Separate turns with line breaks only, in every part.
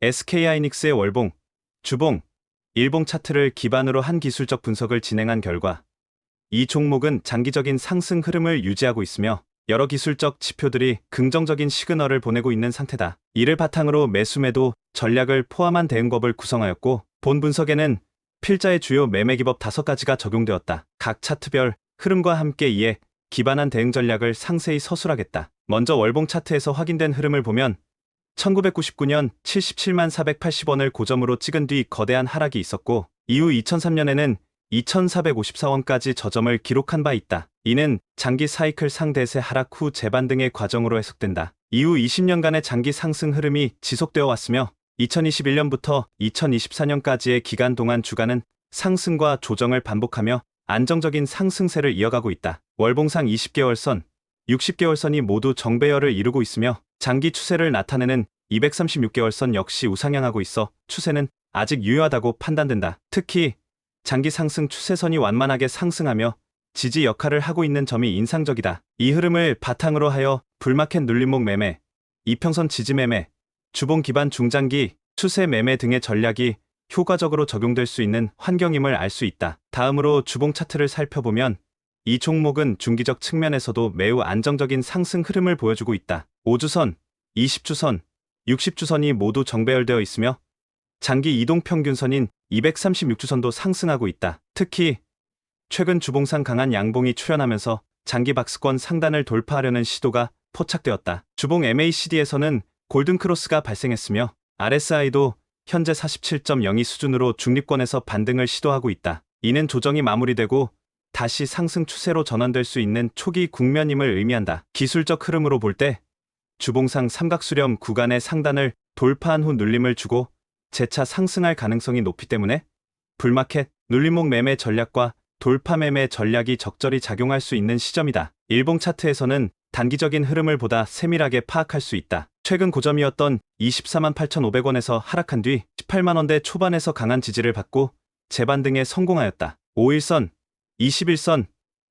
SK하이닉스의 월봉, 주봉, 일봉 차트를 기반으로 한 기술적 분석을 진행한 결과 이 종목은 장기적인 상승 흐름을 유지하고 있으며 여러 기술적 지표들이 긍정적인 시그널을 보내고 있는 상태다. 이를 바탕으로 매수 매도 전략을 포함한 대응법을 구성하였고 본 분석에는 필자의 주요 매매 기법 5가지가 적용되었다. 각 차트별 흐름과 함께 이에 기반한 대응 전략을 상세히 서술하겠다. 먼저 월봉 차트에서 확인된 흐름을 보면 1999년 77만 480원을 고점으로 찍은 뒤 거대한 하락이 있었고 이후 2003년에는 2,454원까지 저점을 기록한 바 있다. 이는 장기 사이클 상대세 하락 후 재반등의 과정으로 해석된다. 이후 20년간의 장기 상승 흐름이 지속되어 왔으며 2021년부터 2024년까지의 기간 동안 주가는 상승과 조정을 반복하며 안정적인 상승세를 이어가고 있다. 월봉상 20개월선, 60개월선이 모두 정배열을 이루고 있으며 장기 추세를 나타내는 236개월선 역시 우상향하고 있어 추세는 아직 유효하다고 판단된다. 특히 장기 상승 추세선이 완만하게 상승하며 지지 역할을 하고 있는 점이 인상적이다. 이 흐름을 바탕으로 하여 불마켓 눌림목 매매, 이평선 지지 매매, 주봉 기반 중장기 추세 매매 등의 전략이 효과적으로 적용될 수 있는 환경임을 알 수 있다. 다음으로 주봉 차트를 살펴보면 이 종목은 중기적 측면에서도 매우 안정적인 상승 흐름을 보여주고 있다. 5주선, 20주선, 60주선이 모두 정배열되어 있으며 장기 이동평균선인 236주선도 상승하고 있다. 특히 최근 주봉상 강한 양봉이 출현하면서 장기 박스권 상단을 돌파하려는 시도가 포착되었다. 주봉 MACD에서는 골든크로스가 발생했으며 RSI도 현재 47.02 수준으로 중립권에서 반등을 시도하고 있다. 이는 조정이 마무리되고 다시 상승 추세로 전환될 수 있는 초기 국면임을 의미한다. 기술적 흐름으로 볼 때 주봉상 삼각수렴 구간의 상단을 돌파한 후 눌림을 주고 재차 상승할 가능성이 높기 때문에 불마켓 눌림목 매매 전략과 돌파 매매 전략이 적절히 작용할 수 있는 시점이다. 일봉 차트에서는 단기적인 흐름을 보다 세밀하게 파악할 수 있다. 최근 고점이었던 24만 8,500원에서 하락한 뒤 18만원대 초반에서 강한 지지를 받고 재반등에 성공하였다. 5일선, 21선,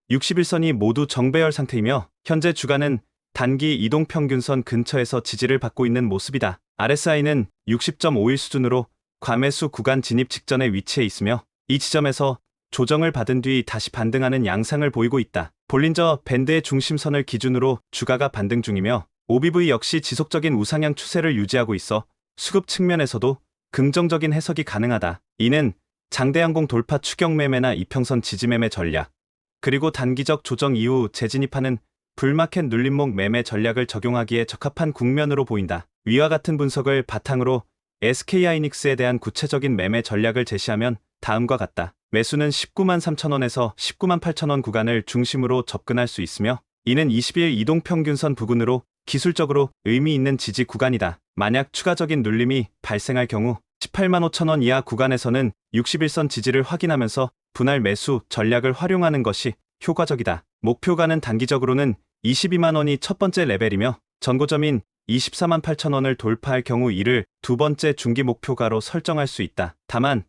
61선이 모두 정배열 상태이며 현재 주가는 단기 이동평균선 근처에서 지지를 받고 있는 모습이다. RSI는 60.51 수준으로 과매수 구간 진입 직전에 위치해 있으며 이 지점에서 조정을 받은 뒤 다시 반등하는 양상을 보이고 있다. 볼린저 밴드의 중심선을 기준으로 주가가 반등 중이며 OBV 역시 지속적인 우상향 추세를 유지하고 있어 수급 측면에서도 긍정적인 해석이 가능하다. 이는 장대양봉 돌파 추격 매매나 이평선 지지 매매 전략, 그리고 단기적 조정 이후 재진입하는 불마켓 눌림목 매매 전략을 적용하기에 적합한 국면으로 보인다. 위와 같은 분석을 바탕으로 SK하이닉스에 대한 구체적인 매매 전략을 제시하면 다음과 같다. 매수는 19만 3천원에서 19만 8천원 구간을 중심으로 접근할 수 있으며 이는 20일 이동평균선 부근으로 기술적으로 의미 있는 지지 구간이다. 만약 추가적인 눌림이 발생할 경우 18만 5천원 이하 구간에서는 61선 지지를 확인하면서 분할 매수 전략을 활용하는 것이 효과적이다. 목표가는 단기적으로는 22만원이 첫 번째 레벨이며 전고점인 24만 8천원을 돌파할 경우 이를 두 번째 중기 목표가로 설정할 수 있다. 다만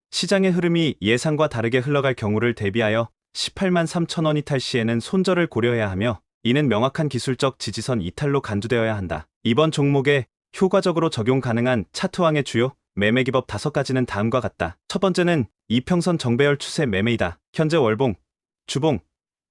시장의 흐름이 예상과 다르게 흘러갈 경우를 대비하여 18만 3천원 이탈 시에는 손절을 고려해야 하며 이는 명확한 기술적 지지선 이탈로 간주되어야 한다. 이번 종목에 효과적으로 적용 가능한 차트왕의 주요 매매 기법 5가지는 다음과 같다. 첫 번째는 이평선 정배열 추세 매매이다. 현재 월봉, 주봉,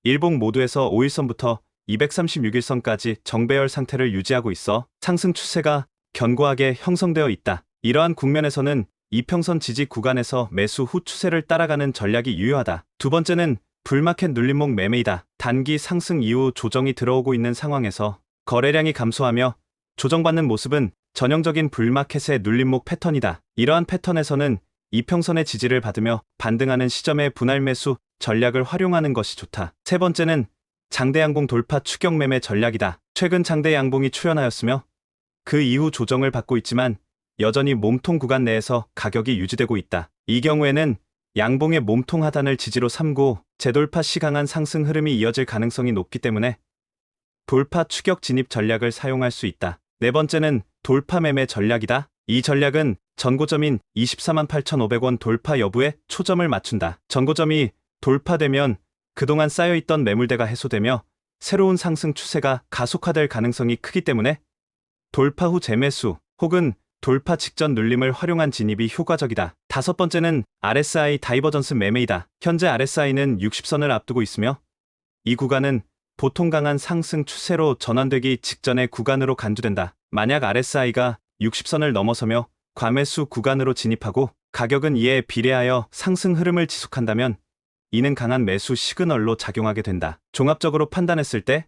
일봉 모두에서 5일선부터 236일선까지 정배열 상태를 유지하고 있어 상승 추세가 견고하게 형성되어 있다. 이러한 국면에서는 이평선 지지 구간에서 매수 후 추세를 따라가는 전략이 유효하다. 두 번째는 불마켓 눌림목 매매이다. 단기 상승 이후 조정이 들어오고 있는 상황에서 거래량이 감소하며 조정받는 모습은 전형적인 불마켓의 눌림목 패턴이다. 이러한 패턴에서는 이평선의 지지를 받으며 반등하는 시점에 분할 매수 전략을 활용하는 것이 좋다. 세 번째는 장대양봉 돌파 추격 매매 전략이다. 최근 장대양봉이 출현하였으며 그 이후 조정을 받고 있지만 여전히 몸통 구간 내에서 가격이 유지되고 있다. 이 경우에는 양봉의 몸통 하단을 지지로 삼고 재돌파 시 강한 상승 흐름이 이어질 가능성이 높기 때문에 돌파 추격 진입 전략을 사용할 수 있다. 네 번째는 돌파 매매 전략이다. 이 전략은 전고점인 24만 8,500원 돌파 여부에 초점을 맞춘다. 전고점이 돌파되면 그동안 쌓여있던 매물대가 해소되며 새로운 상승 추세가 가속화될 가능성이 크기 때문에 돌파 후 재매수 혹은 돌파 직전 눌림을 활용한 진입이 효과적이다. 다섯 번째는 RSI 다이버전스 매매이다. 현재 RSI는 60선을 앞두고 있으며 이 구간은 보통 강한 상승 추세로 전환되기 직전의 구간으로 간주된다. 만약 RSI가 60선을 넘어서며 과매수 구간으로 진입하고 가격은 이에 비례하여 상승 흐름을 지속한다면 이는 강한 매수 시그널로 작용하게 된다. 종합적으로 판단했을 때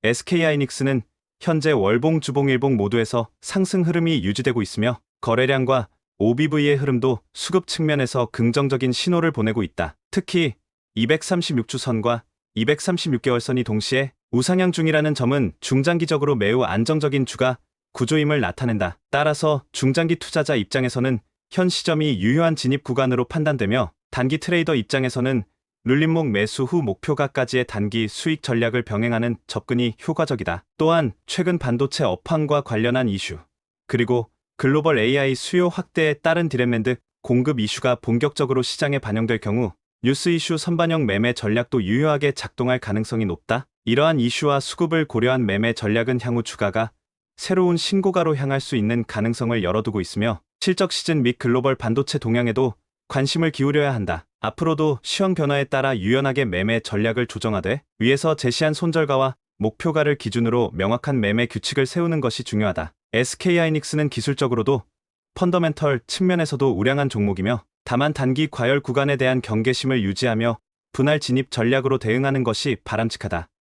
SK하이닉스는 현재 월봉, 주봉, 일봉 모두에서 상승 흐름이 유지되고 있으며 거래량과 OBV의 흐름도 수급 측면에서 긍정적인 신호를 보내고 있다. 특히 236주선과 236개월선이 동시에 우상향 중이라는 점은 중장기적으로 매우 안정적인 주가 구조임을 나타낸다. 따라서 중장기 투자자 입장에서는 현 시점이 유효한 진입 구간으로 판단되며 단기 트레이더 입장에서는 눌림목 매수 후 목표가까지의 단기 수익 전략을 병행하는 접근이 효과적이다. 또한 최근 반도체 업황과 관련한 이슈, 그리고 글로벌 AI 수요 확대에 따른 디램랜드 공급 이슈가 본격적으로 시장에 반영될 경우 뉴스 이슈 선반영 매매 전략도 유효하게 작동할 가능성이 높다. 이러한 이슈와 수급을 고려한 매매 전략은 향후 주가가 새로운 신고가로 향할 수 있는 가능성을 열어두고 있으며 실적 시즌 및 글로벌 반도체 동향에도 관심을 기울여야 한다. 앞으로도 시황 변화에 따라 유연하게 매매 전략을 조정하되 위에서 제시한 손절가와 목표가를 기준으로 명확한 매매 규칙을 세우는 것이 중요하다. SK하이닉스는 기술적으로도 펀더멘털 측면에서도 우량한 종목이며 다만 단기 과열 구간에 대한 경계심을 유지하며 분할 진입 전략으로 대응하는 것이 바람직하다.